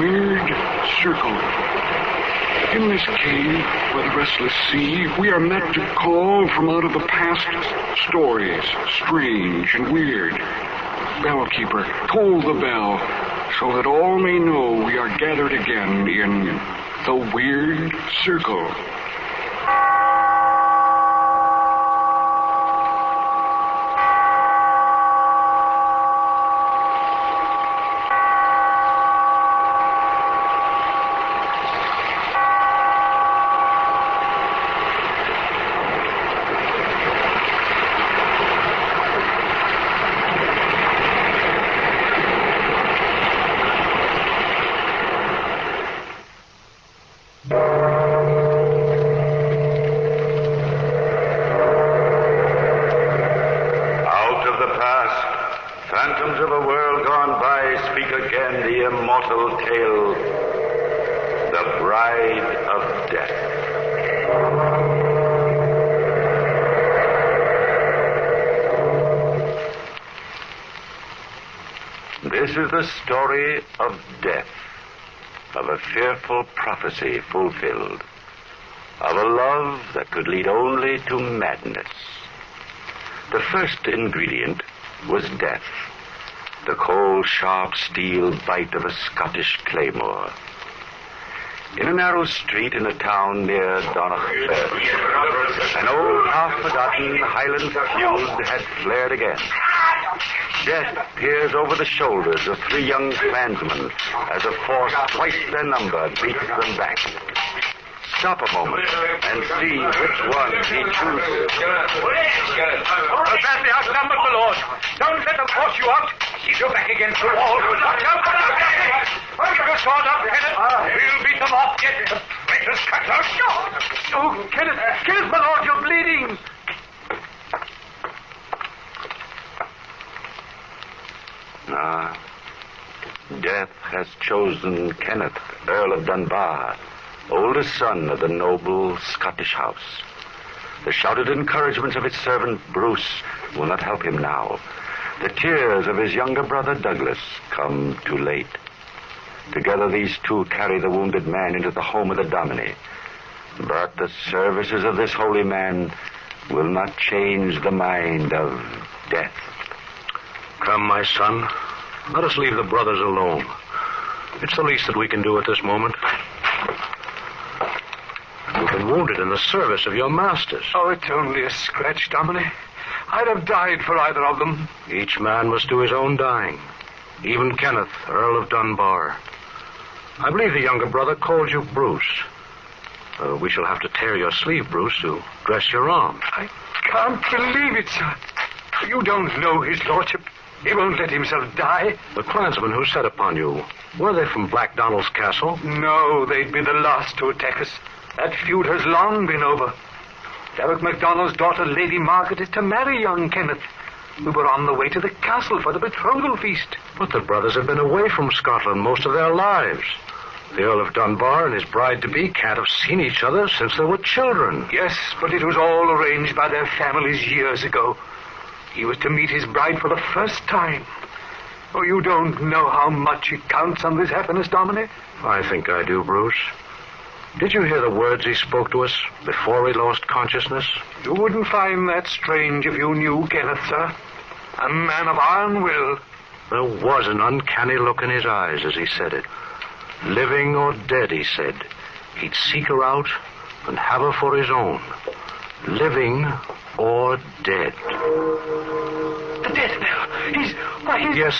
weird circle. In this cave by the restless sea, we are meant to call from out of the past stories, strange and weird. Bellkeeper, toll the bell, so that all may know we are gathered again in the weird circle. This is the story of death, of a fearful prophecy fulfilled, of a love that could lead only to madness. The first ingredient was death, the cold, sharp steel bite of a Scottish claymore. In a narrow street in a town near Donogh, an old, half-forgotten Highland feud had flared again. Death peers over the shoulders of three young clansmen as a force twice their number beats them back. Stop a moment and see which one he chooses. You're badly outnumbered, my lord. Don't let them force you out. Keep your back against the wall. Watch out! Keep your sword up, Kenneth. We'll beat them off yet. The traitors cut our short. Oh, Kenneth, my lord, you're bleeding. Death has chosen Kenneth, Earl of Dunbar, oldest son of the noble Scottish house. The shouted encouragements of his servant Bruce will not help him now. The tears of his younger brother Douglas come too late. Together these two carry the wounded man into the home of the Dominie. But the services of this holy man will not change the mind of death. Come, my son. Let us leave the brothers alone. It's the least that we can do at this moment. You've been wounded in the service of your masters. Oh, it's only a scratch, Dominie. I'd have died for either of them. Each man must do his own dying. Even Kenneth, Earl of Dunbar. I believe the younger brother called you Bruce. We shall have to tear your sleeve, Bruce, to dress your arm. I can't believe it, sir. You don't know his lordship. He won't let himself die. The clansmen who set upon you, were they from Black Donald's castle? No, they'd be the last to attack us. That feud has long been over. Derek MacDonald's daughter, Lady Margaret, is to marry young Kenneth. We were on the way to the castle for the betrothal feast. But the brothers have been away from Scotland most of their lives. The Earl of Dunbar and his bride-to-be can't have seen each other since they were children. Yes, but it was all arranged by their families years ago. He was to meet his bride for the first time. Oh, you don't know how much it counts on this happiness, Dominie. I think I do, Bruce. Did you hear the words he spoke to us before we lost consciousness? You wouldn't find that strange if you knew Kenneth, sir. A man of iron will. There was an uncanny look in his eyes as he said it. Living or dead, he said, he'd seek her out and have her for his own. Living or dead. The death knell. Yes,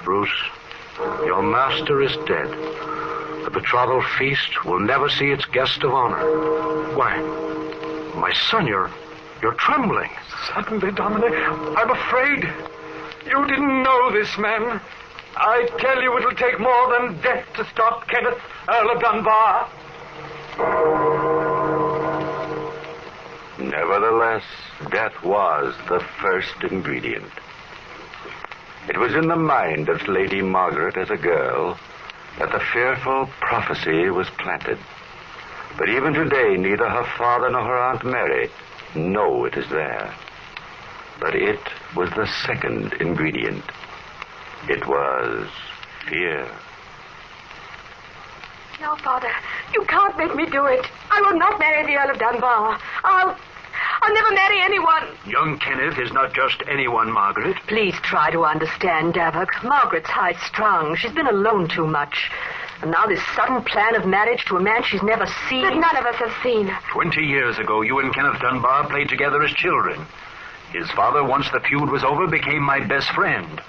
Bruce. Your master is dead. The betrothal feast will never see its guest of honor. Why, my son, you're trembling. Suddenly, Dominie, I'm afraid. You didn't know this man. I tell you, it'll take more than death to stop Kenneth, Earl of Dunbar. Nevertheless, death was the first ingredient. It was in the mind of Lady Margaret as a girl that the fearful prophecy was planted. But even today, neither her father nor her Aunt Mary know it is there. But it was the second ingredient. It was fear. No, Father. You can't make me do it. I will not marry the Earl of Dunbar. I'll never marry anyone. Young Kenneth is not just anyone, Margaret. Please try to understand, Davok. Margaret's high-strung. She's been alone too much. And now this sudden plan of marriage to a man she's never seen. That none of us have seen. 20 years ago, you and Kenneth Dunbar played together as children. His father, once the feud was over, became my best friend.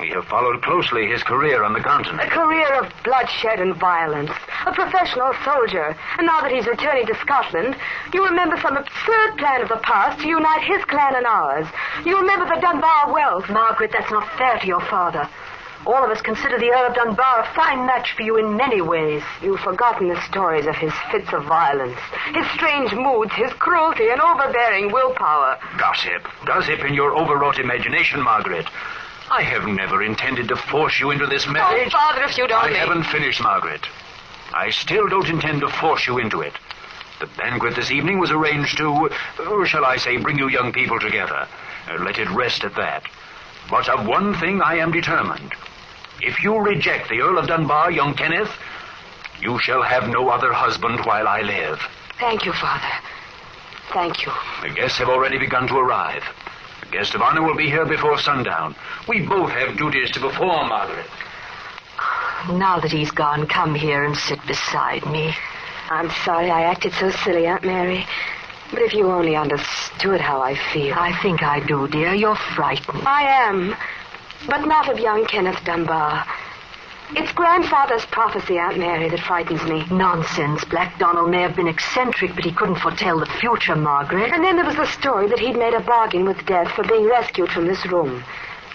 We have followed closely his career on the continent. A career of bloodshed and violence. A professional soldier. And now that he's returning to Scotland, you remember some absurd plan of the past to unite his clan and ours. You remember the Dunbar wealth. Margaret, that's not fair to your father. All of us consider the Earl of Dunbar a fine match for you in many ways. You've forgotten the stories of his fits of violence, his strange moods, his cruelty and overbearing willpower. Gossip in your overwrought imagination, Margaret. I have never intended to force you into this marriage. Oh, Father, if you'd only... I haven't finished, Margaret. I still don't intend to force you into it. The banquet this evening was arranged to, shall I say, bring you young people together. Let it rest at that. But of one thing I am determined. If you reject the Earl of Dunbar, young Kenneth, you shall have no other husband while I live. Thank you, Father. Thank you. The guests have already begun to arrive. The guest of honor will be here before sundown. We both have duties to perform, Margaret. Now that he's gone, come here and sit beside me. I'm sorry I acted so silly, Aunt Mary. But if you only understood how I feel. I think I do, dear. You're frightened. I am. But not of young Kenneth Dunbar. It's grandfather's prophecy, Aunt Mary, that frightens me. Nonsense. Black Donald may have been eccentric, but he couldn't foretell the future, Margaret. And then there was the story that he'd made a bargain with death for being rescued from this room.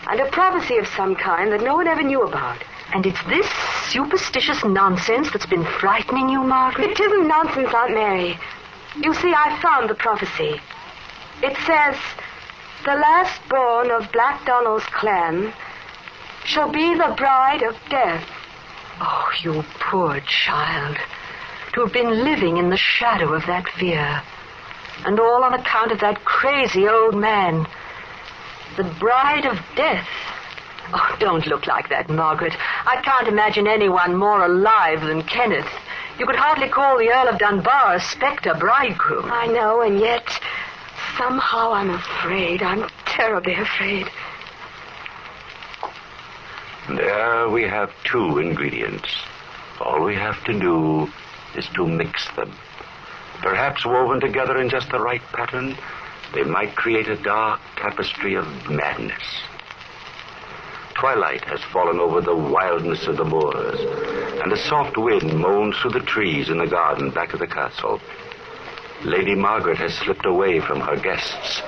And a prophecy of some kind that no one ever knew about. And it's this superstitious nonsense that's been frightening you, Margaret? It isn't nonsense, Aunt Mary. You see, I found the prophecy. It says, the last born of Black Donald's clan shall be the bride of death. Oh, you poor child. To have been living in the shadow of that fear. And all on account of that crazy old man. The bride of death. Oh, don't look like that, Margaret. I can't imagine anyone more alive than Kenneth. You could hardly call the Earl of Dunbar a spectre bridegroom. I know, and yet somehow I'm afraid. I'm terribly afraid. There we have two ingredients. All we have to do is to mix them. Perhaps woven together in just the right pattern, they might create a dark tapestry of madness. Twilight has fallen over the wildness of the moors, and a soft wind moans through the trees in the garden back of the castle. Lady Margaret has slipped away from her guests.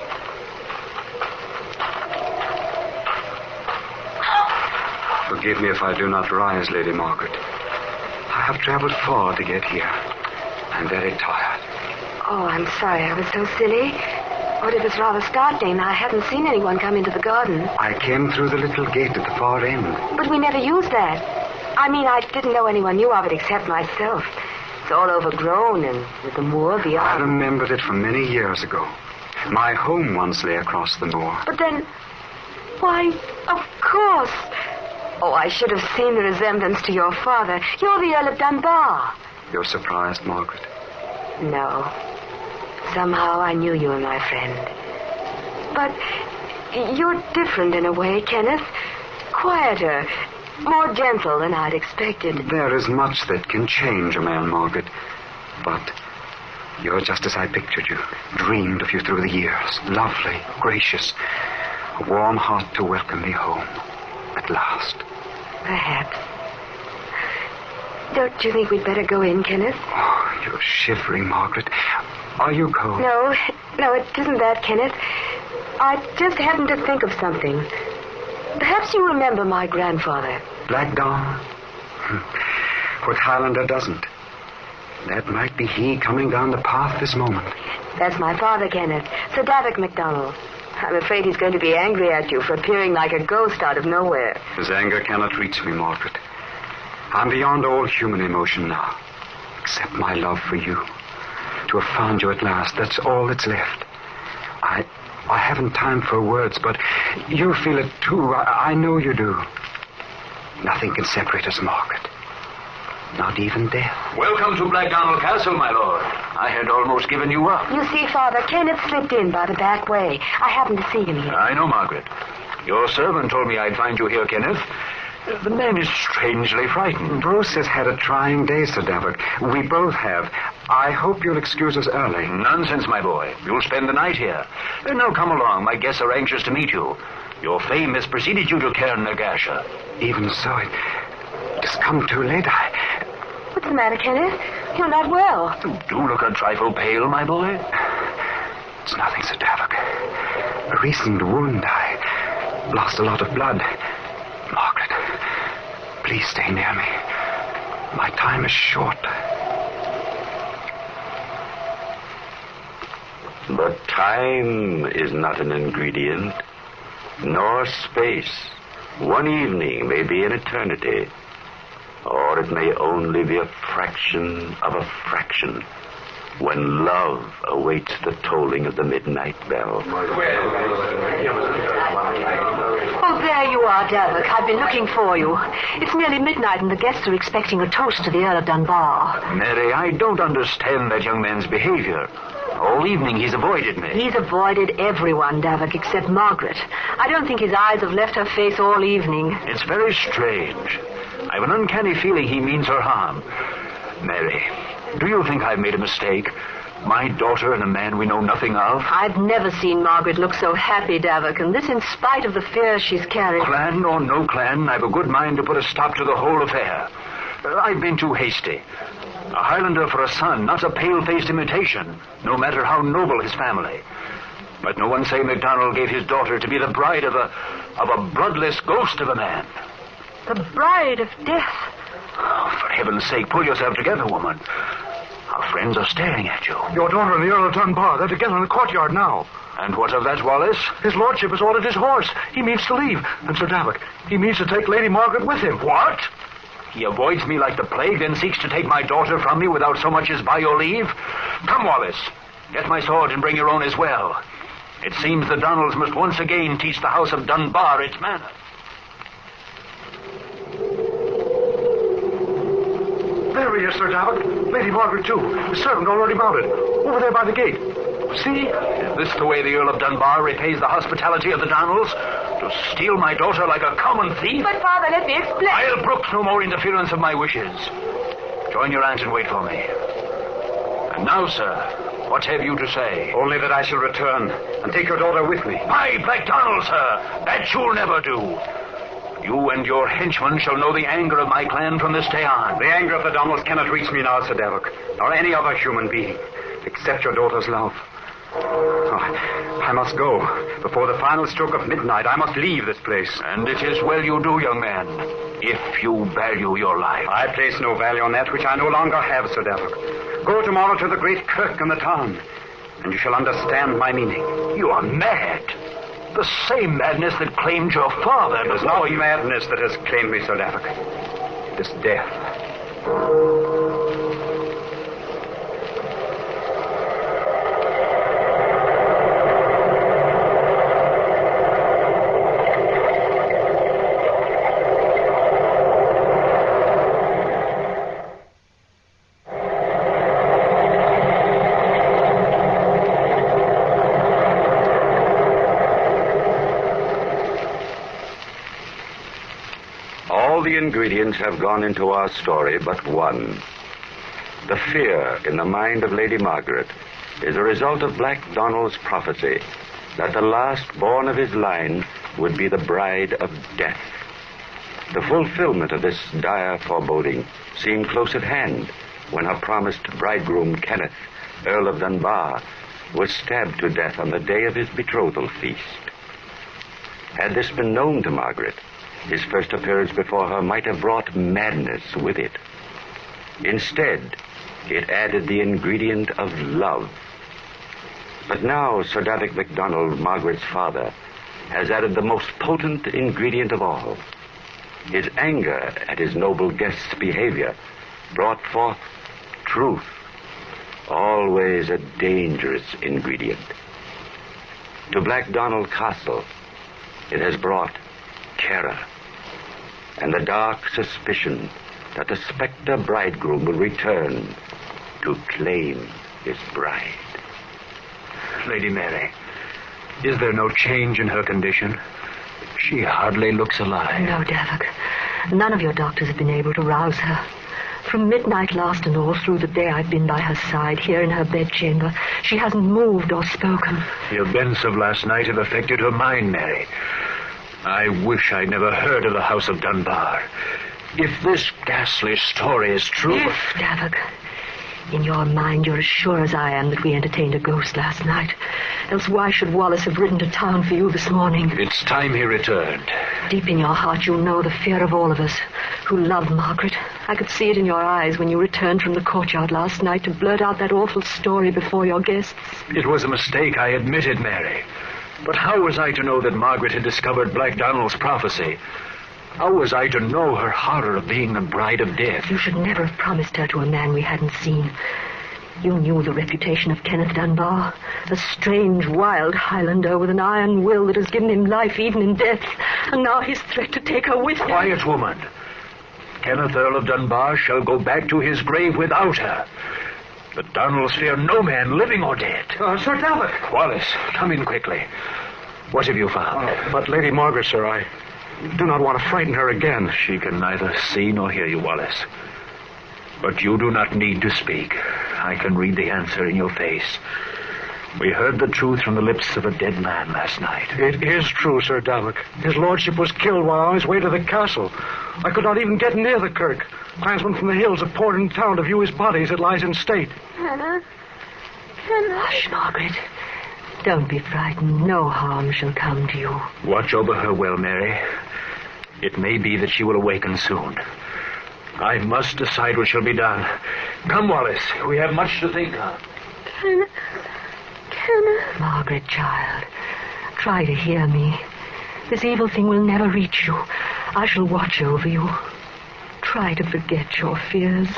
Forgive me if I do not rise, Lady Margaret. I have traveled far to get here. I'm very tired. Oh, I'm sorry I was so silly. But it was rather startling. I hadn't seen anyone come into the garden. I came through the little gate at the far end. But we never used that. I mean, I didn't know anyone knew of it except myself. It's all overgrown and with the moor I beyond. remembered it from many years ago. My home once lay across the moor. But then, why, of course. Oh, I should have seen the resemblance to your father. You're the Earl of Dunbar. You're surprised, Margaret? No. Somehow I knew you were my friend. But you're different in a way, Kenneth. Quieter, more gentle than I'd expected. There is much that can change a man, Margaret. But you're just as I pictured you. Dreamed of you through the years. Lovely, gracious. A warm heart to welcome me home. At last. Perhaps. Don't you think we'd better go in, Kenneth? Oh, you're shivering, Margaret. Are you cold? No, it isn't that, Kenneth. I just happened to think of something. Perhaps you remember my grandfather. Black Dawn? What Highlander doesn't? That might be he coming down the path this moment. That's my father, Kenneth. Sir Davok MacDonald. I'm afraid he's going to be angry at you for appearing like a ghost out of nowhere. His anger cannot reach me, Margaret. I'm beyond all human emotion now, except my love for you. To have found you at last, that's all that's left. I haven't time for words, but you feel it too. I know you do. Nothing can separate us, Margaret. Not even death. Welcome to Blackdonald Castle, my lord. I had almost given you up. You see, Father, Kenneth slipped in by the back way. I happened to see him here. I know, Margaret. Your servant told me I'd find you here, Kenneth. The man is strangely frightened. Bruce has had a trying day, Sir Davok. We both have. I hope you'll excuse us early. Nonsense, my boy. You'll spend the night here. Now come along. My guests are anxious to meet you. Your fame has preceded you to Cairn Nagasha. Even so, it's come too late. What's the matter, Kenneth? You're not well. You do look a trifle pale, my boy. It's nothing, Sir Davok. A recent wound. I lost a lot of blood. Margaret, please stay near me. My time is short. But time is not an ingredient, nor space. One evening may be an eternity, or it may only be a fraction of a fraction, when love awaits the tolling of the midnight bell. Oh, there you are, Davok. I've been looking for you. It's nearly midnight and the guests are expecting a toast to the Earl of Dunbar. Mary, I don't understand that young man's behavior. All evening he's avoided me. He's avoided everyone, Davok, except Margaret. I don't think his eyes have left her face all evening. It's very strange. I've an uncanny feeling he means her harm. Mary, do you think I've made a mistake? My daughter and a man we know nothing of? I've never seen Margaret look so happy, Davok, and this in spite of the fears she's carried. Clan or no clan, I've a good mind to put a stop to the whole affair. I've been too hasty. A Highlander for a son, not a pale-faced imitation, no matter how noble his family. But no one say MacDonald gave his daughter to be the bride of a bloodless ghost of a man. The bride of death. Oh, for heaven's sake, pull yourself together, woman. Our friends are staring at you. Your daughter and the Earl of Dunbar, they're together in the courtyard now. And what of that, Wallace? His lordship has ordered his horse. He means to leave. And Sir Davok, he means to take Lady Margaret with him. What? He avoids me like the plague, then seeks to take my daughter from me without so much as by your leave? Come, Wallace. Get my sword and bring your own as well. It seems the Donalds must once again teach the house of Dunbar its manners. There he is, Sir Davok. Lady Margaret, too. The servant already mounted. Over there by the gate. See? Is this the way the Earl of Dunbar repays the hospitality of the Donalds? To steal my daughter like a common thief? But, Father, let me explain. I'll brook no more interference of my wishes. Join your aunt and wait for me. And now, sir, what have you to say? Only that I shall return and take your daughter with me. By Blackdonald, sir, that you'll never do. You and your henchmen shall know the anger of my clan from this day on. The anger of the Donalds cannot reach me now, Sir Davok, nor any other human being, except your daughter's love. Oh, I must go. Before the final stroke of midnight, I must leave this place. And it is well you do, young man, if you value your life. I place no value on that which I no longer have, Sir Davok. Go tomorrow to the great kirk in the town, and you shall understand my meaning. You are mad. The same madness that claimed your father. It is not madness that has claimed me, Sir Davok. It is death. All the ingredients have gone into our story but one. The fear in the mind of Lady Margaret is a result of Black Donald's prophecy that the last born of his line would be the bride of death. The fulfillment of this dire foreboding seemed close at hand when her promised bridegroom, Kenneth, Earl of Dunbar, was stabbed to death on the day of his betrothal feast. Had this been known to Margaret, his first appearance before her might have brought madness with it. Instead, it added the ingredient of love. But now Sir Davok MacDonald, Margaret's father, has added the most potent ingredient of all. His anger at his noble guest's behavior brought forth truth, always a dangerous ingredient. To Blackdonald Castle, it has brought terror and the dark suspicion that the spectre bridegroom will return to claim his bride. Lady Mary, is there no change in her condition? She hardly looks alive. No, Davok. None of your doctors have been able to rouse her. From midnight last and all through the day I've been by her side, here in her bedchamber. She hasn't moved or spoken. The events of last night have affected her mind, Mary. I wish I'd never heard of the House of Dunbar. If this ghastly story is true... If, Davok. In your mind, you're as sure as I am that we entertained a ghost last night. Else why should Wallace have ridden to town for you this morning? It's time he returned. Deep in your heart, you know the fear of all of us who love Margaret. I could see it in your eyes when you returned from the courtyard last night to blurt out that awful story before your guests. It was a mistake, I admit it, Mary. But how was I to know that Margaret had discovered Black Donald's prophecy? How was I to know her horror of being the bride of death? You should never have promised her to a man we hadn't seen. You knew the reputation of Kenneth Dunbar, a strange, wild Highlander with an iron will that has given him life even in death. And now his threat to take her with him. Quiet, woman. Kenneth, Earl of Dunbar, shall go back to his grave without her. The Donalds fear no man, living or dead. Sir Davok. Wallace, come in quickly. What have you found? But Lady Margaret, sir, I do not want to frighten her again. She can neither see nor hear you, Wallace. But you do not need to speak. I can read the answer in your face. We heard the truth from the lips of a dead man last night. It is true, Sir Davok. His lordship was killed while on his way to the castle. I could not even get near the kirk. Clansmen from the hills have poured into town to view his body as it lies in state. Hannah. Hush, Margaret. Don't be frightened. No harm shall come to you. Watch over her well, Mary. It may be that she will awaken soon. I must decide what shall be done. Come, Wallace. We have much to think of. Hannah. Margaret, child, try to hear me. This evil thing will never reach you. I shall watch over you. Try to forget your fears.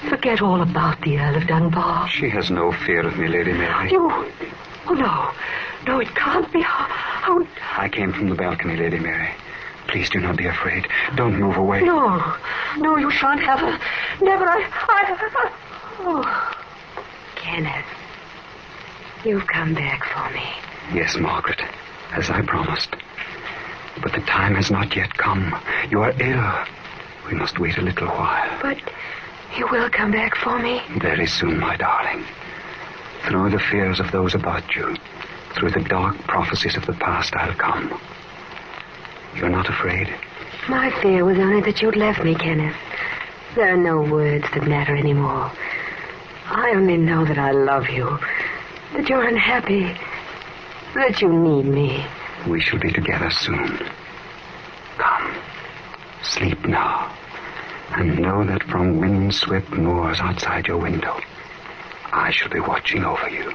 Forget all about the Earl of Dunbar. She has no fear of me, Lady Mary. You... Oh, no. No, it can't be. How... I came from the balcony, Lady Mary. Please do not be afraid. Don't move away. No, you shan't have her. Never. Oh. Kenneth, you've come back for me. Yes, Margaret, as I promised. But the time has not yet come. You are ill. We must wait a little while. But you will come back for me? Very soon, my darling. Through the fears of those about you, through the dark prophecies of the past, I'll come. You're not afraid? My fear was only that you'd left me, Kenneth. There are no words that matter anymore. I only know that I love you, that you're unhappy, that you need me. We shall be together soon. Come, sleep now, and know that from wind-swept moors outside your window, I shall be watching over you.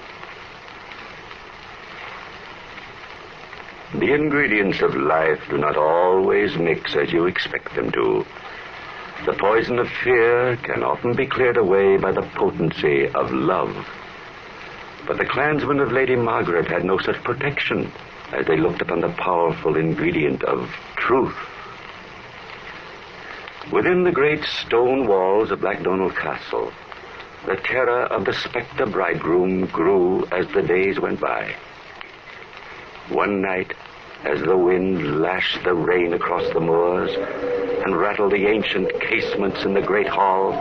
The ingredients of life do not always mix as you expect them to. The poison of fear can often be cleared away by the potency of love. But the clansmen of Lady Margaret had no such protection as they looked upon the powerful ingredient of truth. Within the great stone walls of Black Donald Castle, the terror of the spectre bridegroom grew as the days went by. One night, as the wind lashed the rain across the moors and rattled the ancient casements in the great hall,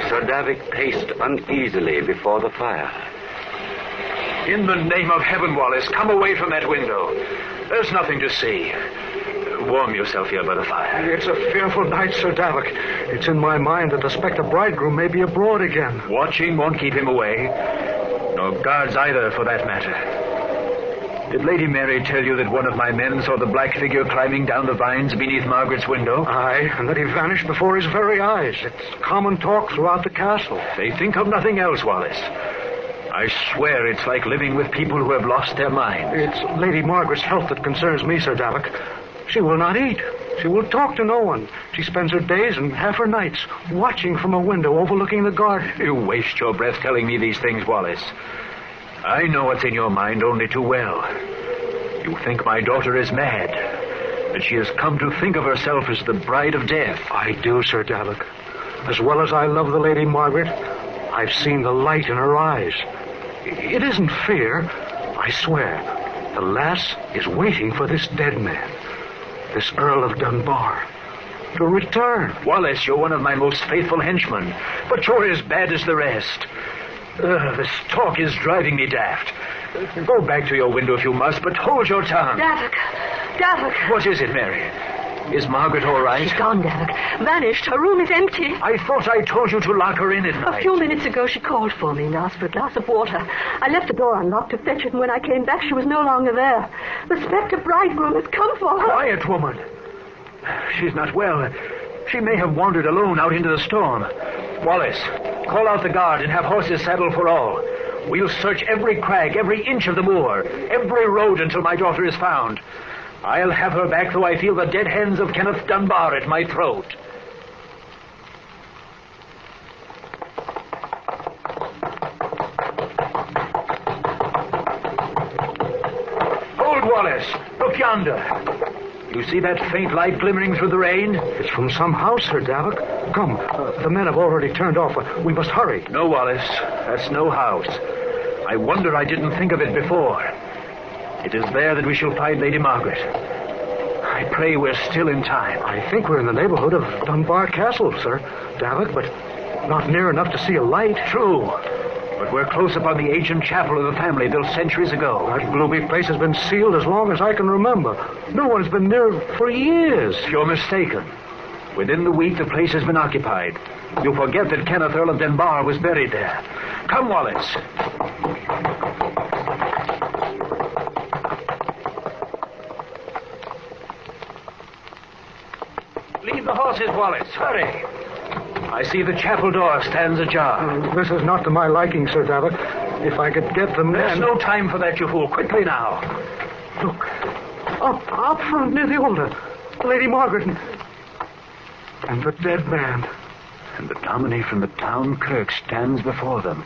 Sir Davok paced uneasily before the fire. In the name of heaven, Wallace, come away from that window. There's nothing to see. Warm yourself here by the fire. It's a fearful night, Sir Davok. It's in my mind that the spectre bridegroom may be abroad again. Watching won't keep him away. Nor guards either, for that matter. Did Lady Mary tell you that one of my men saw the black figure climbing down the vines beneath Margaret's window? Aye, and that he vanished before his very eyes. It's common talk throughout the castle. They think of nothing else, Wallace. I swear it's like living with people who have lost their minds. It's Lady Margaret's health that concerns me, Sir Davok. She will not eat. She will talk to no one. She spends her days and half her nights watching from a window overlooking the garden. You waste your breath telling me these things, Wallace. I know what's in your mind only too well. You think my daughter is mad. that she has come to think of herself as the bride of death. I do, Sir Davik. As well as I love the Lady Margaret, I've seen the light in her eyes. It isn't fear, I swear. The lass is waiting for this dead man, this Earl of Dunbar, to return. Wallace, you're one of my most faithful henchmen, but you're as bad as the rest. This talk is driving me daft. Go back to your window if you must, but hold your tongue. Davik. What is it, Mary? Is Margaret all right? She's gone, Davik. Vanished. Her room is empty. I thought I told you to lock her in at night. A few minutes ago, she called for me and asked for a glass of water. I left the door unlocked to fetch it, and when I came back, she was no longer there. The spectre bridegroom has come for her. Quiet, woman. She's not well. She may have wandered alone out into the storm. Wallace, call out the guard and have horses saddled for all. We'll search every crag, every inch of the moor, every road until my daughter is found. I'll have her back, though I feel the dead hands of Kenneth Dunbar at my throat. Hold, Wallace. Look yonder. You see that faint light glimmering through the rain? It's from some house, Sir Davik. Come, the men have already turned off. We must hurry. No, Wallace. That's no house. I wonder I didn't think of it before. It is there that we shall find Lady Margaret. I pray we're still in time. I think we're in the neighborhood of Dunbar Castle, Sir Davik, but not near enough to see a light. True. But we're close upon the ancient chapel of the family built centuries ago. That gloomy place has been sealed as long as I can remember. No one's been near it for years. You're mistaken. Within the week, the place has been occupied. You forget that Kenneth, Earl of Dunbar, was buried there. Come, Wallace. Leave the horses, Wallace. Hurry. I see the chapel door stands ajar. This is not to my liking, Sir Davik. If I could get them... There's no time for that, you fool. Quickly now. Look. Up front near the altar. Lady Margaret and the dead man. And the dominie from the town kirk stands before them.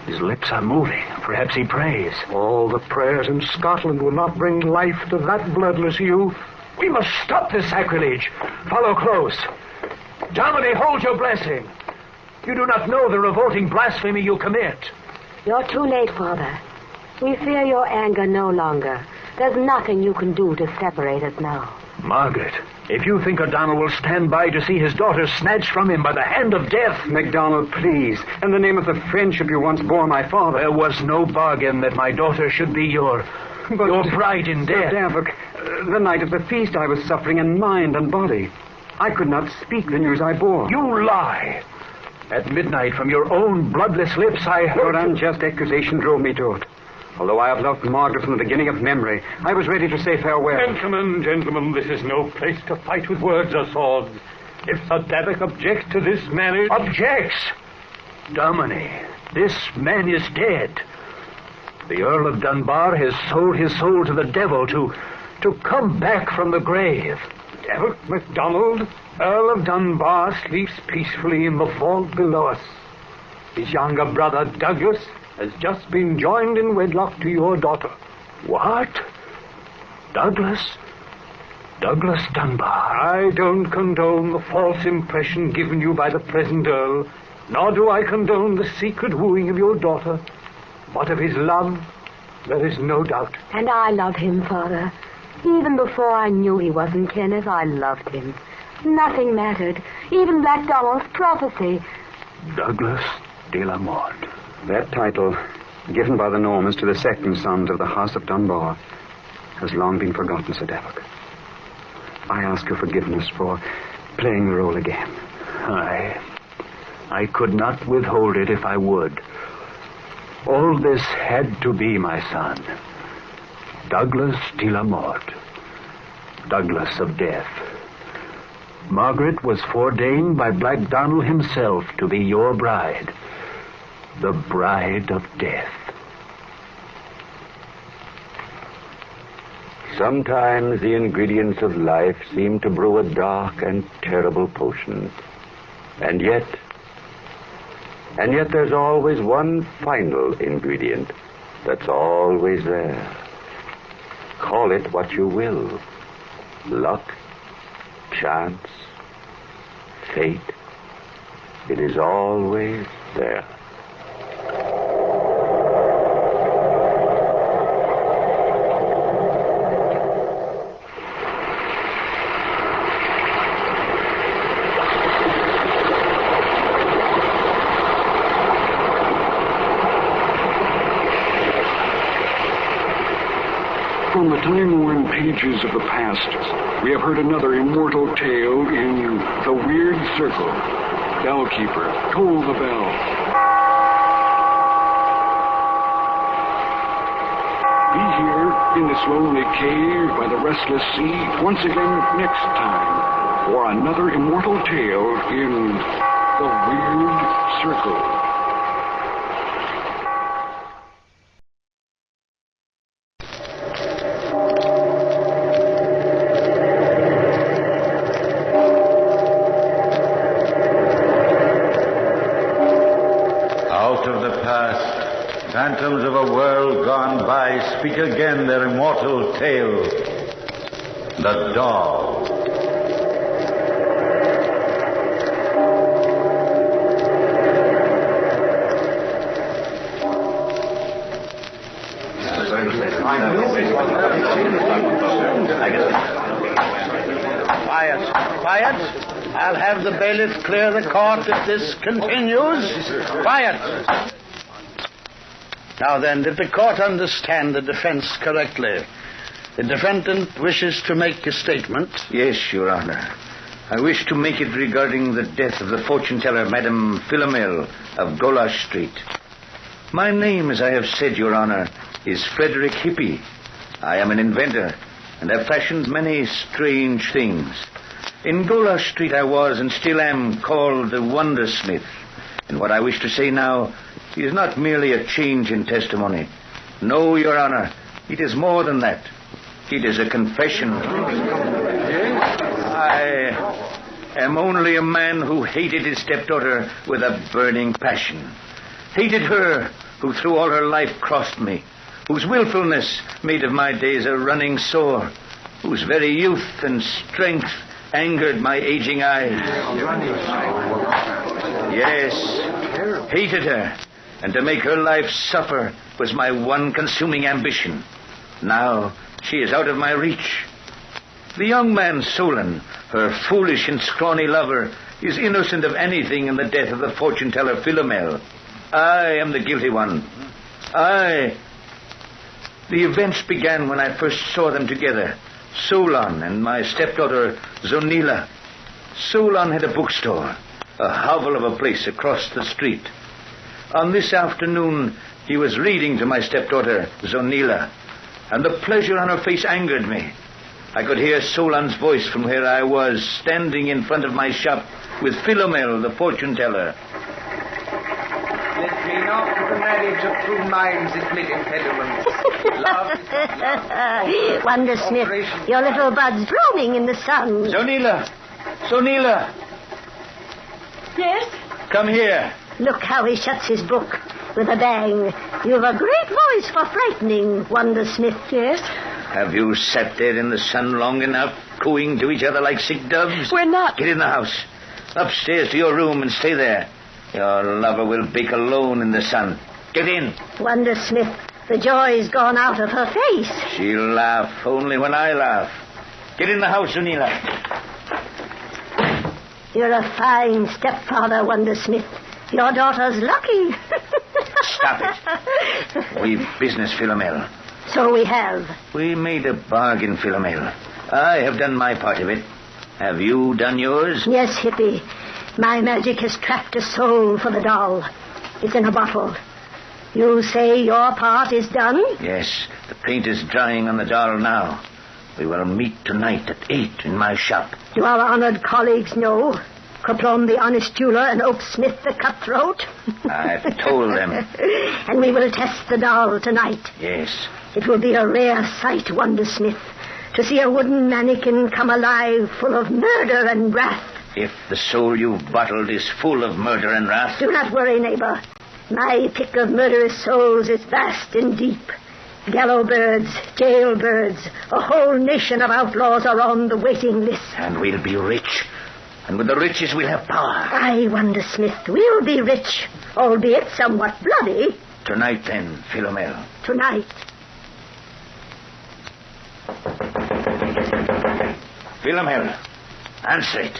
His lips are moving. Perhaps he prays. All the prayers in Scotland will not bring life to that bloodless youth. We must stop this sacrilege. Follow close. Dominie, hold your blessing. You do not know the revolting blasphemy you commit. You're too late, Father. We fear your anger no longer. There's nothing you can do to separate us now. Margaret, if you think O'Donnell will stand by to see his daughter snatched from him by the hand of death... MacDonald, please. In the name of the friendship you once bore my father... There was no bargain that my daughter should be your bride in death. Sir Davik, the night of the feast I was suffering in mind and body. I could not speak the news I bore. You lie. At midnight, from your own bloodless lips, I heard... Your unjust accusation drove me to it. Although I have loved Margaret from the beginning of memory, I was ready to say farewell. Gentlemen, this is no place to fight with words or swords. If Sir Davik objects to this marriage... Objects? Dominie, this man is dead. The Earl of Dunbar has sold his soul to the devil to come back from the grave. Davik MacDonald, Earl of Dunbar, sleeps peacefully in the vault below us. His younger brother, Douglas, has just been joined in wedlock to your daughter. What? Douglas Dunbar? I don't condone the false impression given you by the present Earl, nor do I condone the secret wooing of your daughter. But of his love, there is no doubt. And I love him, Father. Even before I knew he wasn't Kenneth, I loved him. Nothing mattered, even Black Donald's prophecy. Douglas de la Mort. That title, given by the Normans to the second sons of the House of Dunbar, has long been forgotten, Sir Davik. I ask your forgiveness for playing the role again. I could not withhold it if I would. All this had to be, my son. Douglas de la Mort. Douglas of death. Margaret was foreordained by Black Donald himself to be your bride. The bride of death. Sometimes the ingredients of life seem to brew a dark and terrible potion. And yet there's always one final ingredient that's always there. Call it what you will. luck, chance, fate, it is always there. From the time-worn pages of the past, we have heard another immortal tale in The Weird Circle. Bellkeeper, toll the bell. Be here in this lonely cave by the restless sea once again next time for another immortal tale in The Weird Circle. Phantoms of a world gone by speak again their immortal tale. The Doll. Quiet. I'll have the bailiff clear the court if this continues. Quiet. Now then, did the court understand the defense correctly? The defendant wishes to make a statement. Yes, Your Honor. I wish to make it regarding the death of the fortune-teller, Madame Philomel of Golash Street. My name, as I have said, Your Honor, is Frederick Hippie. I am an inventor, and have fashioned many strange things. In Golash Street I was, and still am, called the Wondersmith. And what I wish to say now is not merely a change in testimony. No, Your Honor, it is more than that. It is a confession. I am only a man who hated his stepdaughter with a burning passion. Hated her who through all her life crossed me, whose willfulness made of my days a running sore, whose very youth and strength angered my aging eyes. Yes, hated her, and to make her life suffer was my one consuming ambition. Now she is out of my reach. The young man, Solon, her foolish and scrawny lover, is innocent of anything in the death of the fortune-teller Philomel. I am the guilty one. The events began when I first saw them together, Solon and my stepdaughter, Zonila. Solon had a bookstore, a hovel of a place across the street. On this afternoon, he was reading to my stepdaughter, Zonila, and the pleasure on her face angered me. I could hear Solon's voice from where I was, standing in front of my shop with Philomel, the fortune-teller. Let me not the marriage of two minds admit impediments. Love is not love. Wondersmith, your little bud's blooming in the sun. Zonila! Yes? Come here. Look how he shuts his book with a bang. You've a great voice for frightening, Wondersmith. Yes? Have you sat there in the sun long enough, cooing to each other like sick doves? We're not. Get in the house. Upstairs to your room and stay there. Your lover will bake alone in the sun. Get in. Wondersmith, the joy's gone out of her face. She'll laugh only when I laugh. Get in the house, Zonila. You're a fine stepfather, Wondersmith. Your daughter's lucky. Stop it. We've business, Philomel. So we have. We made a bargain, Philomel. I have done my part of it. Have you done yours? Yes, Hippie. My magic has trapped a soul for the doll. It's in a bottle. You say your part is done? Yes. The paint is drying on the doll now. We will meet tonight at 8 in my shop. Do our honored colleagues know? Coplon the honest jeweler and Oak Smith the cutthroat? I've told them. And we will test the doll tonight. Yes. It will be a rare sight, Wondersmith, to see a wooden mannequin come alive full of murder and wrath. If the soul you've bottled is full of murder and wrath... Do not worry, neighbor. My pick of murderous souls is vast and deep. Gallow birds, jailbirds, a whole nation of outlaws are on the waiting list. And we'll be rich. And with the riches, we'll have power. Aye, Wondersmith, we'll be rich, albeit somewhat bloody. Tonight, then, Philomel. Tonight. Philomel, answer it.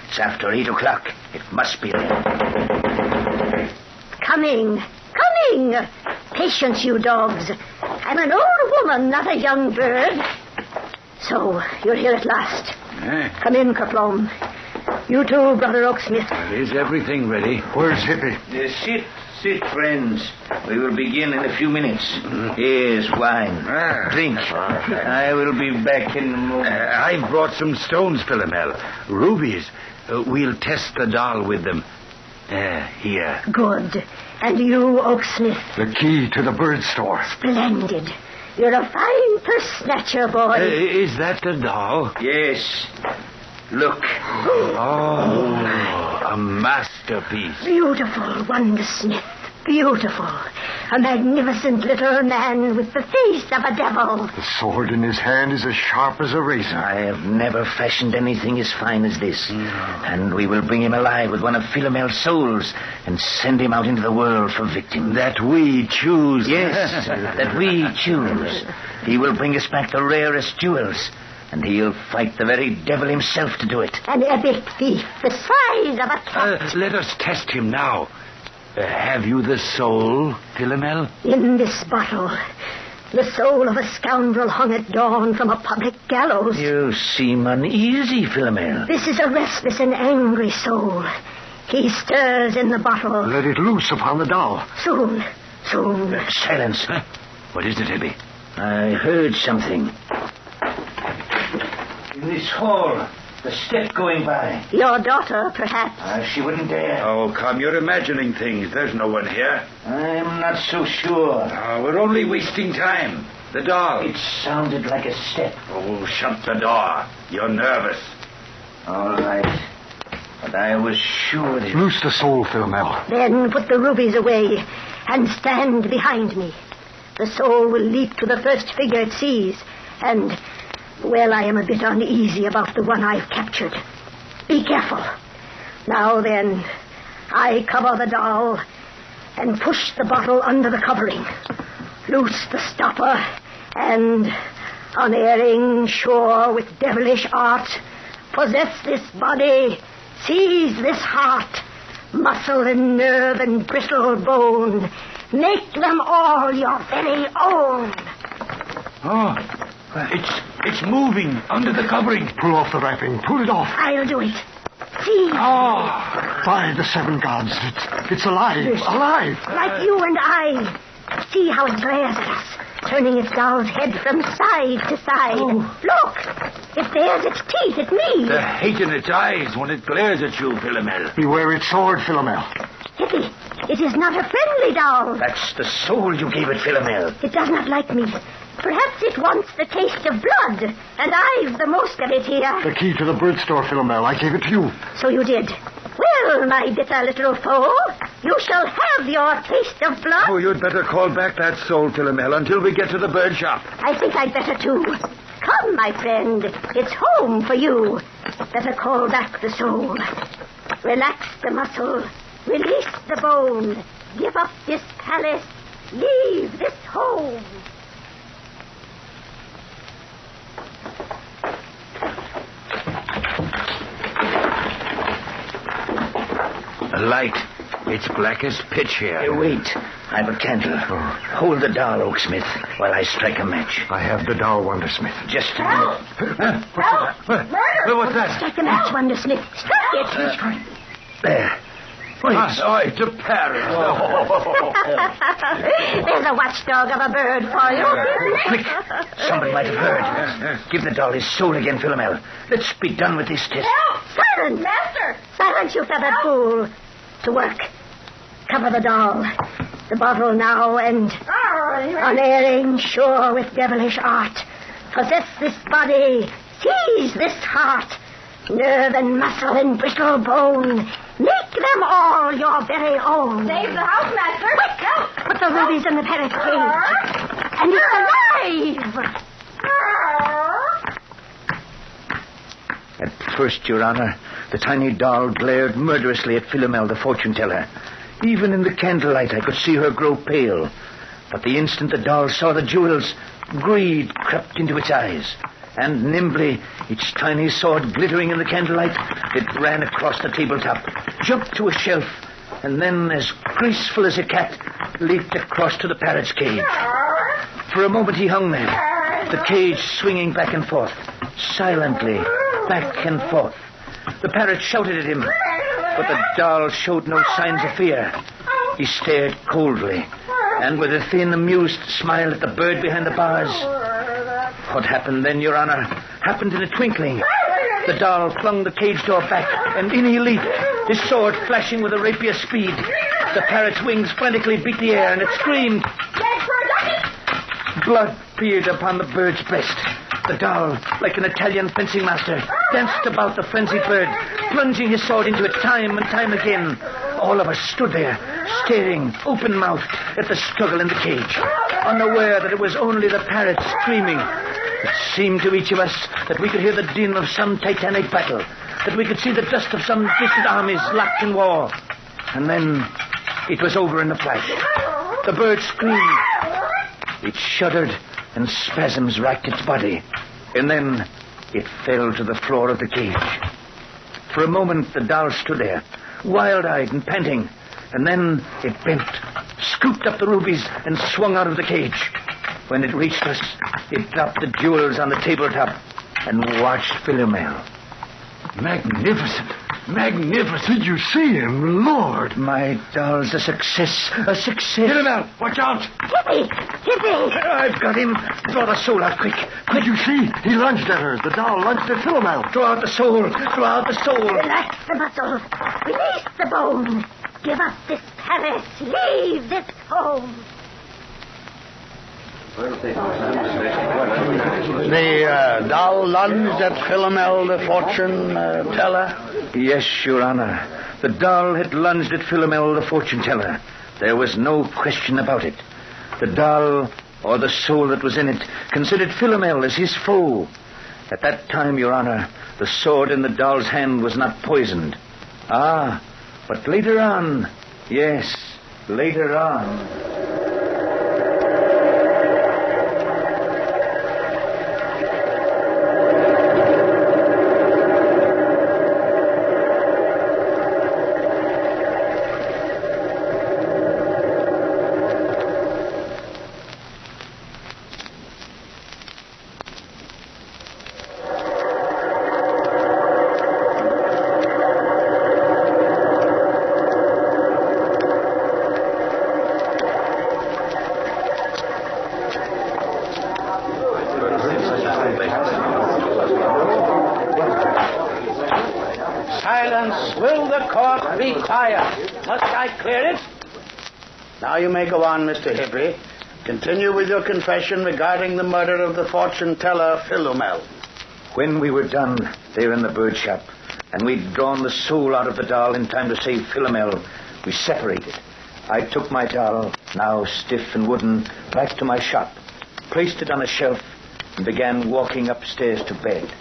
It's after 8 o'clock. It must be there. Coming. Patience, you dogs. I'm an old woman, not a young bird. So, you're here at last. Come in, Kerplom. You too, Brother Oaksmith. Is everything ready? Where's Hippie? Sit, friends. We will begin in a few minutes. Here's wine. Drink. I will be back in a moment. I've brought some stones, Philomel. Rubies. We'll test the doll with them. Here. Good. And you, Oaksmith? The key to the bird store. Splendid. You're a fine purse snatcher, boy. Is that the doll? Yes. Look. Oh, a masterpiece. Beautiful, Wondersmith. Beautiful. A magnificent little man with the face of a devil. The sword in his hand is as sharp as a razor. I have never fashioned anything as fine as this. And we will bring him alive with one of Philomel's souls and send him out into the world for victims. That we choose. Yes, that we choose. He will bring us back the rarest jewels. And he'll fight the very devil himself to do it. An epic thief, the size of a cat. Let us test him now. Have you the soul, Philomel? In this bottle. The soul of a scoundrel hung at dawn from a public gallows. You seem uneasy, Philomel. This is a restless and angry soul. He stirs in the bottle. Let it loose upon the doll. Soon. Silence. What is it, Hippie? I heard something. In this hall, the step going by. Your daughter, perhaps. She wouldn't dare. Oh, come, you're imagining things. There's no one here. I'm not so sure. We're only wasting time. The doll. It sounded like a step. Oh, shut the door. You're nervous. All right. But I was sure that... Loose the soul, Philomel. Then put the rubies away and stand behind me. The soul will leap to the first figure it sees, and... well, I am a bit uneasy about the one I've captured. Be careful. Now then, I cover the doll and push the bottle under the covering. Loose the stopper and, unerring, sure with devilish art, possess this body, seize this heart, muscle and nerve and brittle bone. Make them all your very own. Oh, it's moving under the covering. Pull off the wrapping. Pull it off. I'll do it. See? Oh, by the seven gods. It's alive. Alive. Like you and I. See how it glares at us, turning its doll's head from side to side. Oh. Look, it bares its teeth at me. The hate in its eyes when it glares at you, Philomel. Beware its sword, Philomel. Hippie, it is not a friendly doll. That's the soul you gave it, Philomel. It does not like me. Perhaps it wants the taste of blood, and I've the most of it here. The key to the bird store, Philomel. I gave it to you. So you did. Well, my bitter little foe, you shall have your taste of blood. Oh, you'd better call back that soul, Philomel, until we get to the bird shop. I think I'd better, too. Come, my friend. It's home for you. Better call back the soul. Relax the muscle. Release the bone. Give up this palace. Leave this home. A light. It's black as pitch here. Hey, wait. I've a candle. Hold the doll, Oaksmith, while I strike a match. I have the doll, Wondersmith. Just a minute. Murder! What's that? Strike the match, Wondersmith. Strike it. There. Wait. It's a parrot. There's a watchdog of a bird for you. Quick. Somebody might have heard. Give the doll his soul again, Philomel. Let's be done with this test. Silence! Master! Silence, you feathered fool. To work. Cover the doll. The bottle now, and unerring, sure with devilish art. Possess this body. Seize this heart. Nerve and muscle and brittle bone. Make them all your very own. Save the house, Master. Quick! Put the rubies in the parrot cage. And it's alive! At first, Your Honor, the tiny doll glared murderously at Philomel, the fortune-teller. Even in the candlelight, I could see her grow pale. But the instant the doll saw the jewels, greed crept into its eyes. And nimbly, its tiny sword glittering in the candlelight, it ran across the tabletop, jumped to a shelf, and then, as graceful as a cat, leaped across to the parrot's cage. For a moment he hung there, the cage swinging back and forth, silently, back and forth. The parrot shouted at him, but the doll showed no signs of fear. He stared coldly, and with a thin, amused smile at the bird behind the bars. What happened then, Your Honor, happened in a twinkling. The doll flung the cage door back, and in he leaped, his sword flashing with a rapier speed. The parrot's wings frantically beat the air, and it screamed. Blood peered upon the bird's breast. The doll, like an Italian fencing master, danced about the frenzied bird, plunging his sword into it time and time again. All of us stood there, staring, open-mouthed, at the struggle in the cage, unaware that it was only the parrot screaming. It seemed to each of us that we could hear the din of some titanic battle, that we could see the dust of some distant armies locked in war. And then it was over in a flash. The bird screamed. It shuddered, and spasms racked its body. And then it fell to the floor of the cage. For a moment, the doll stood there, wild-eyed and panting. And then it bent, scooped up the rubies, and swung out of the cage. When it reached us, it dropped the jewels on the tabletop and watched Philomel. Magnificent. Magnificent. Did you see him, Lord? My doll's a success. A success. Philomel, watch out. Hippie! I've got him. Draw the soul out, quick. Did you see? He lunged at her. The doll lunged at Philomel. Draw out the soul. Draw out the soul. Relax the muscles. Release the bone. Give up this Paris. Leave this home. The doll lunged at Philomel, the fortune teller? Yes, Your Honor. The doll had lunged at Philomel, the fortune-teller. There was no question about it. The doll, or the soul that was in it, considered Philomel as his foe. At that time, Your Honor, the sword in the doll's hand was not poisoned. Ah, but later on, yes, later on... Will the court be quiet? Must I clear it? Now you may go on, Mr. Hippie. Continue with your confession regarding the murder of the fortune-teller, Philomel. When we were done there in the bird shop, and we'd drawn the soul out of the doll in time to save Philomel, we separated. I took my doll, now stiff and wooden, back to my shop, placed it on a shelf, and began walking upstairs to bed.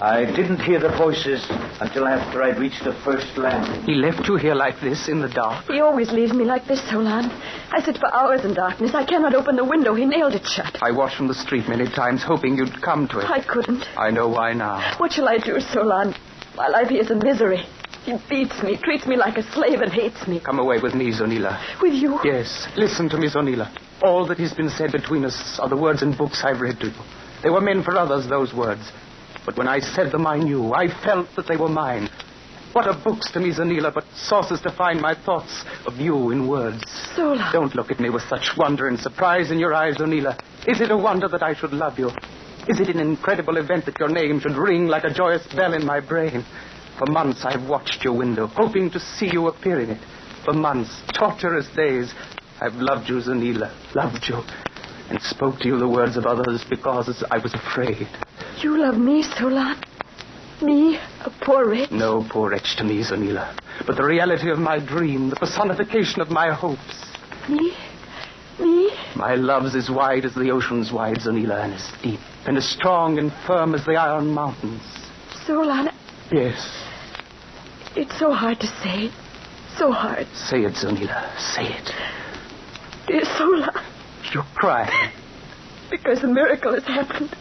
I didn't hear the voices until after I'd reached the first landing. He left you here like this in the dark? He always leaves me like this, Solan. I sit for hours in darkness. I cannot open the window. He nailed it shut. I watched from the street many times, hoping you'd come to it. I couldn't. I know why now. What shall I do, Solan? My life here is a misery. He beats me, treats me like a slave, and hates me. Come away with me, Zonila. With you? Yes. Listen to me, Zonila. All that has been said between us are the words in books I've read to you. They were meant for others, those words. But when I said them, I knew. I felt that they were mine. What are books to me, Zonila, but sources to find my thoughts of you in words? Sola. Don't look at me with such wonder and surprise in your eyes, Zonila. Is it a wonder that I should love you? Is it an incredible event that your name should ring like a joyous bell in my brain? For months I've watched your window, hoping to see you appear in it. For months, torturous days, I've loved you, Zonila, loved you, and spoke to you the words of others because I was afraid. You love me, Solan? Me, a poor wretch? No poor wretch to me, Zonila, but the reality of my dream, the personification of my hopes. Me? Me? My love's as wide as the ocean's wide, Zonila, and as deep and as strong and firm as the iron mountains. Solon, Yes. it's so hard to say. So hard. Say it, Zonila. Say it. Dear Solon, You're crying. because a miracle has happened.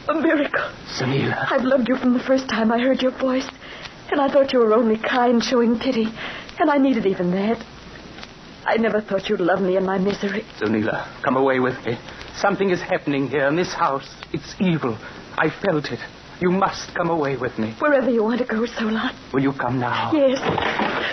A miracle. Zonila. I've loved you from the first time I heard your voice. And I thought you were only kind, showing pity. And I needed even that. I never thought you'd love me in my misery. Zonila, come away with me. Something is happening here in this house. It's evil. I felt it. You must come away with me. Wherever you want to go, Solon. Will you come now? Yes.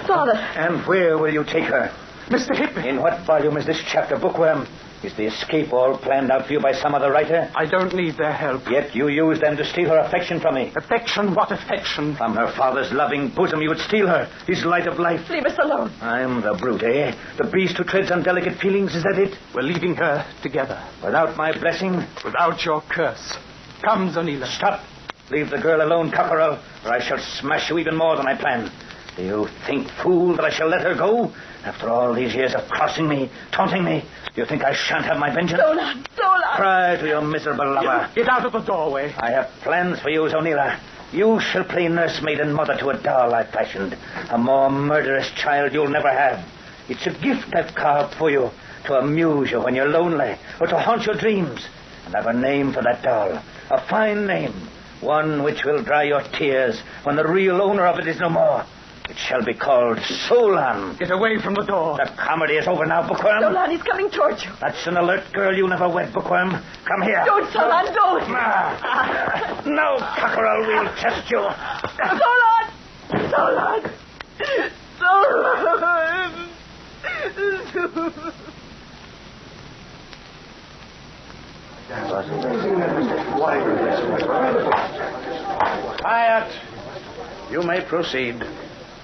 Father. And where will you take her? Mr. Hippy. In what volume is this chapter, Bookworm? Is the escape all planned out for you by some other writer? I don't need their help. Yet you used them to steal her affection from me. Affection? What affection? From her father's loving bosom you would steal her, his light of life. Leave us alone. I'm the brute, eh? The beast who treads on delicate feelings, is that it? We're leaving her together. Without my blessing? Without your curse. Come, Zonila. Stop. Leave the girl alone, cockerel, or I shall smash you even more than I planned. Do you think, fool, that I shall let her go? After all these years of crossing me, taunting me, do you think I shan't have my vengeance? Solon, Solon! Cry to your miserable lover. Get out of the doorway. I have plans for you, Zonila. You shall play nursemaid and mother to a doll I've fashioned. A more murderous child you'll never have. It's a gift I've carved for you to amuse you when you're lonely or to haunt your dreams. And I've a name for that doll. A fine name. One which will dry your tears when the real owner of it is no more. It shall be called Solon. Get away from the door. The comedy is over now, Bookworm. Solon, he's coming towards you. That's an alert girl you never wed, Bookworm. Come here. Don't, Solon, don't. No, cockerel, we'll test you. Solon! Solon! Solon! Quiet. You may proceed.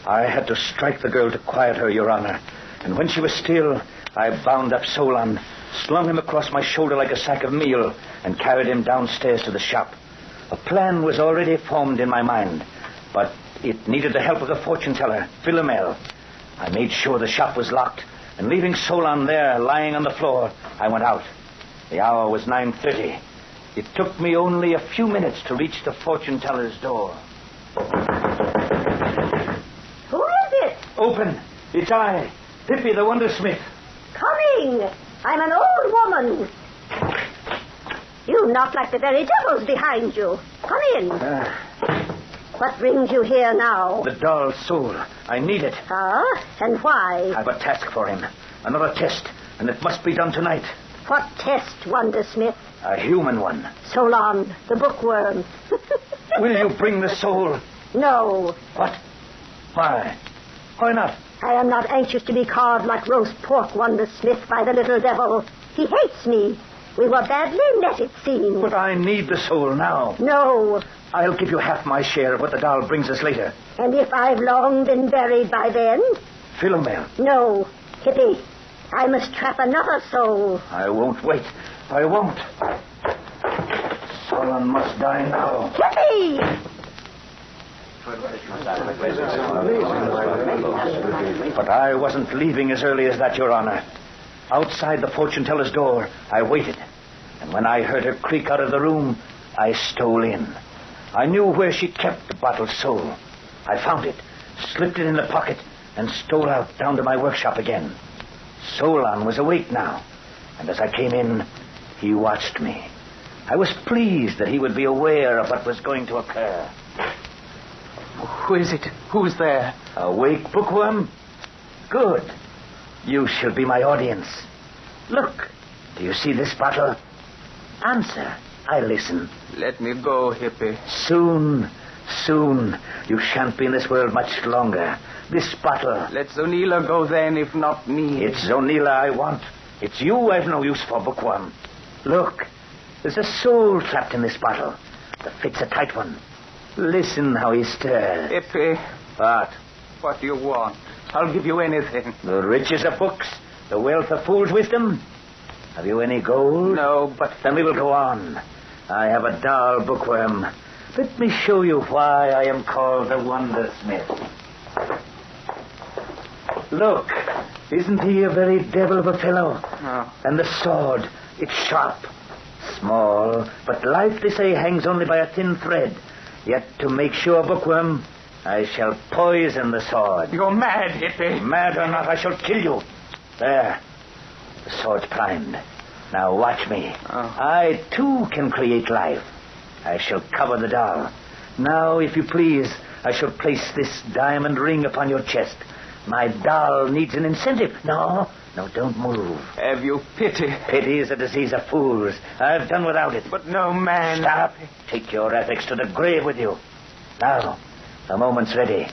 I had to strike the girl to quiet her, Your Honor. And when she was still, I bound up Solon, slung him across my shoulder like a sack of meal, and carried him downstairs to the shop. A plan was already formed in my mind, but it needed the help of the fortune teller, Philomel. I made sure the shop was locked, and leaving Solon there lying on the floor, I went out. The hour was 9:30. It took me only a few minutes to reach the fortune teller's door. Who is it? Open. It's I, Pippi the Wondersmith. Coming. I'm an old woman. You knock like the very devils behind you. Come in. What brings you here now? The doll's soul. I need it. Ah? And why? I've a task for him. Another test, and it must be done tonight. What test, Wondersmith? A human one. Solon, the bookworm. Will you bring the soul? No. What? Why? Why not? I am not anxious to be carved like roast pork, Wondersmith, by the little devil. He hates me. We were badly met, it seems. But I need the soul now. No. I'll give you half my share of what the doll brings us later. And if I've long been buried by then? Philomel. No. Hippie, I must trap another soul. I won't wait. I won't. Solon must die now. Hippie! But I wasn't leaving as early as that, Your Honor. Outside the fortune teller's door, I waited. And when I heard her creak out of the room, I stole in. I knew where she kept the bottled soul. I found it, slipped it in the pocket, and stole out down to my workshop again. Solon was awake now, and as I came in, he watched me. I was pleased that he would be aware of what was going to occur. Who is it? Who's there? Awake, bookworm? Good. You shall be my audience. Look, do you see this bottle? Answer. I listen. Let me go, Hippie. Soon. You shan't be in this world much longer. This bottle. Let Zonila go then, if not me. It's Zonila I want. It's you I've no use for, bookworm. Look, there's a soul trapped in this bottle. The fit's a tight one. Listen how he stirs. Hippie. What? What do you want? I'll give you anything. The riches of books? The wealth of fool's wisdom? Have you any gold? No, but... Then we will go on. I have a doll, bookworm. Let me show you why I am called the Wondersmith. Look, Isn't he a very devil of a fellow? No. And the sword, it's sharp. Small, but life, they say, hangs only by a thin thread. Yet to make sure, Bookworm, I shall poison the sword. You're mad, hippie. Mad or not, I shall kill you. There. The sword's primed. Now watch me. I, too, can create life. I shall cover the doll. Now, if you please, I shall place this diamond ring upon your chest. My doll needs an incentive. No, don't move. Have you pity? Pity is a disease of fools. I've done without it. But no man... Stop. Take your ethics to the grave with you. Now, the moment's ready.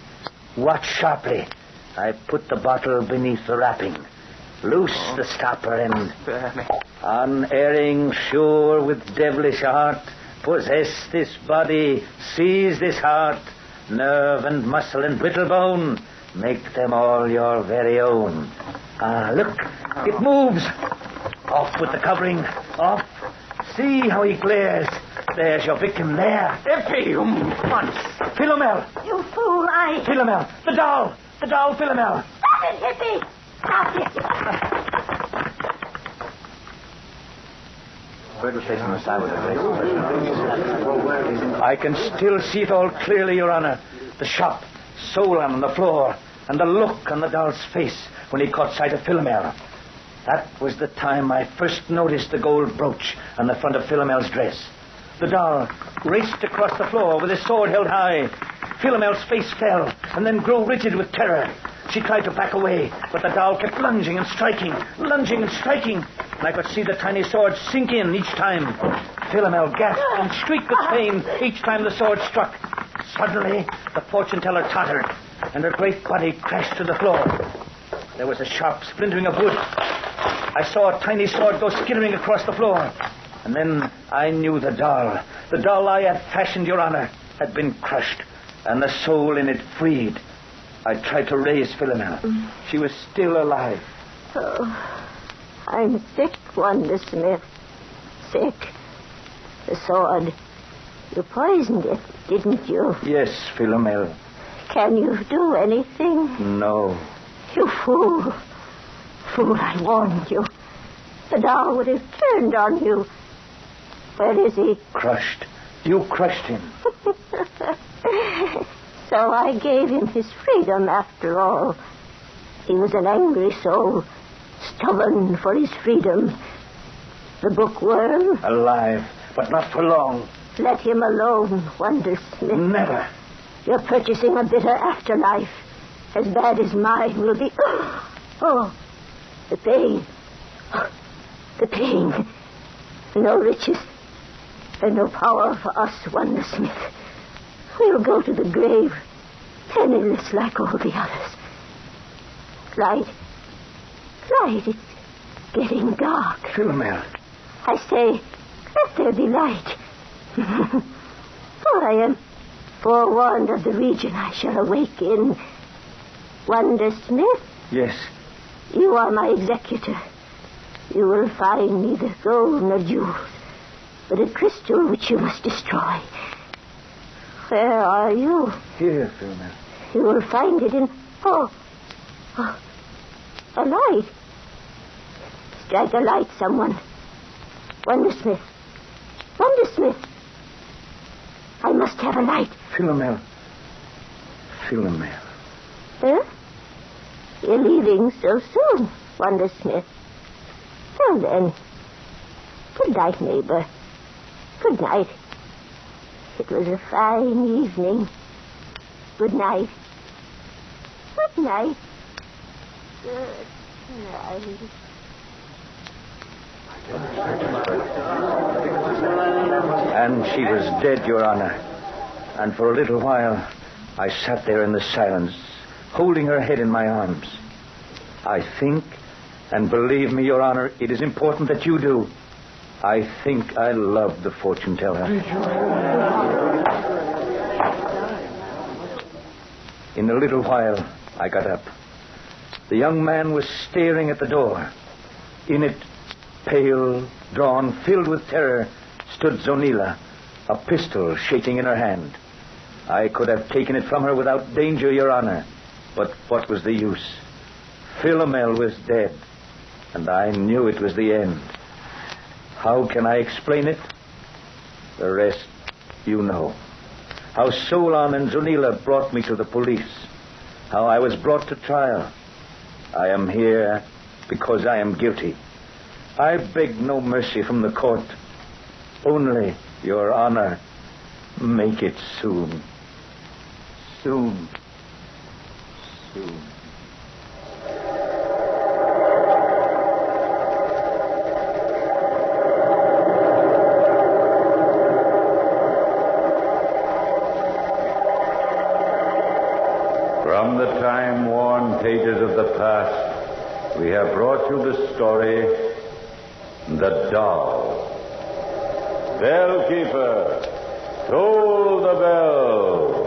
Watch sharply. I put the bottle beneath the wrapping. Loose the stopper and... Spare me. Unerring, sure with devilish art, possess this body, seize this heart, nerve and muscle and brittle bone, make them all your very own. Look, it moves. Off with the covering, off. See how he glares. There's your victim there. Effie, you once. Philomel. You fool, Philomel, the doll, Philomel. Stop it, hippie! Stop it! I can still see it all clearly, Your Honor. The shop, Solon on the floor, and the look on the doll's face when he caught sight of Philomel. That was the time I first noticed the gold brooch on the front of Philomel's dress. The doll raced across the floor with his sword held high. Philomel's face fell and then grew rigid with terror. She tried to back away, but the doll kept lunging and striking. And I could see the tiny sword sink in each time. Philomel gasped and shrieked with pain each time the sword struck. Suddenly, the fortune teller tottered, and her great body crashed to the floor. There was a sharp splintering of wood. I saw a tiny sword go skittering across the floor. And then I knew the doll I had fashioned, Your Honor, had been crushed, and the soul in it freed. I tried to raise Philomel. She was still alive. Oh, I'm sick, Wonder Smith. Sick. The sword. You poisoned it, didn't you? Yes, Philomel. Can you do anything? No. You fool. Fool, I warned you. The doll would have turned on you. Where is he? Crushed. You crushed him. So I gave him his freedom after all. He was an angry soul, stubborn for his freedom. The bookworm? Alive, but not for long. Let him alone, Wonder Smith. Never. You're purchasing a bitter afterlife, as bad as mine will be. Oh, the pain. The pain. No riches and no power for us, Wonder Smith. We'll go to the grave, penniless like all the others. Light, it's getting dark. Philomel. I say, let there be light. For I am forewarned of the region I shall awake in. Wonder Smith? Yes. You are my executor. You will find neither gold nor jewels, but a crystal which you must destroy. Where are you? Here, Philomel. You will find it in... Oh, a light. Strike a light, someone. Wonder Smith. I must have a light. Philomel. Huh? You're leaving so soon, Wonder Smith. Well then, good night, neighbor. Good night. It was a fine evening. Good night. Good night. Good night. And she was dead, Your Honor. And for a little while, I sat there in the silence, holding her head in my arms. I think, and believe me, Your Honor, it is important that you do. I think I loved the fortune teller. In a little while, I got up. The young man was staring at the door. In it, pale, drawn, filled with terror, stood Zonila, a pistol shaking in her hand. I could have taken it from her without danger, Your Honor. But what was the use? Philomel was dead, and I knew it was the end. How can I explain it? The rest you know. How Solon and Zunila brought me to the police. How I was brought to trial. I am here because I am guilty. I beg no mercy from the court. Only your honor. Make it soon. Soon. Soon. From the time-worn pages of the past, we have brought you the story, The Doll. Bellkeeper, toll the bell.